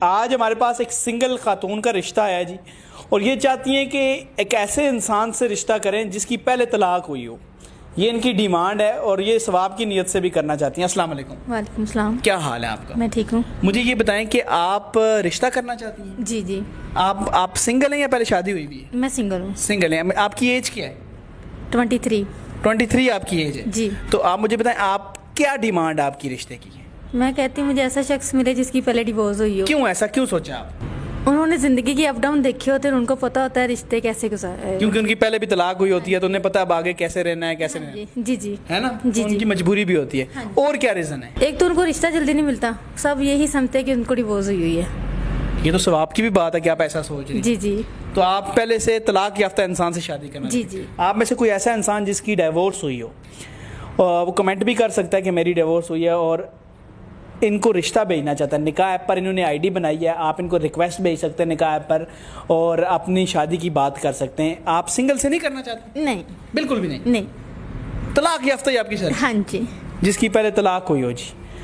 आज हमारे पास एक सिंगल खातून का रिश्ता है जी, और ये चाहती हैं कि एक ऐसे इंसान से रिश्ता करें जिसकी पहले तलाक हुई हो। ये इनकी डिमांड है और ये सवाब की नीयत से भी करना चाहती हैं। अस्सलाम वालेकुम। वालेकुम सलाम। क्या हाल है आपका? मैं ठीक हूँ। मुझे ये बताएं कि आप रिश्ता करना चाहती हैं? जी जी। आप सिंगल हैं या पहले शादी हुई भी है? मैं सिंगल हूँ। सिंगल हैं। आपकी एज क्या है? 23। 23 आपकी एज है जी। तो आप मुझे बताएं, आप क्या डिमांड आपकी रिश्ते की है? मैं कहती हूँ मुझे ऐसा शख्स मिले जिसकी पहले डिवोर्स हुई हो। क्यों ऐसा क्यों सोचा आप? उन्होंने जिंदगी की अप डाउन देखे होते हैं, उनको पता होता है रिश्ते कैसे गुजारे। क्योंकि उनकी पहले भी तलाक हुई होती है तो उन्हें पता अब आगे कैसे रहना है, कैसे रहना है। जी जी है ना? जी तो उनकी जी। मजबूरी भी होती है। और क्या रीजन है? एक तो उनको रिश्ता जल्दी नहीं मिलता, सब यही समझते हैं कि उनको डिवोर्स हुई है। ये तो सवाब की भी बात है कि आप ऐसा सोच रही हैं। जी जी। तो आप पहले से तलाक याफ्ता इंसान से शादी करना जी चाहती हैं। जी। आप में से कोई ऐसा इंसान जिसकी डिवोर्स हुई हो, और वो कमेंट भी कर सकता है कि मेरी डिवोर्स हुई है और इनको रिश्ता भेजना चाहता है। निकाह ऐप पर इन्होंने आईडी बनाई है, आप इनको रिक्वेस्ट भेज सकते हैं निकाह ऐप पर और अपनी शादी की बात कर सकते हैं। आप सिंगल से नहीं करना चाहते? नहीं बिल्कुल भी नहीं। नहीं। तलाक याफ्ता ही आपकी शादी? हाँ जी। जिसकी पहले तलाक हुई हो जी।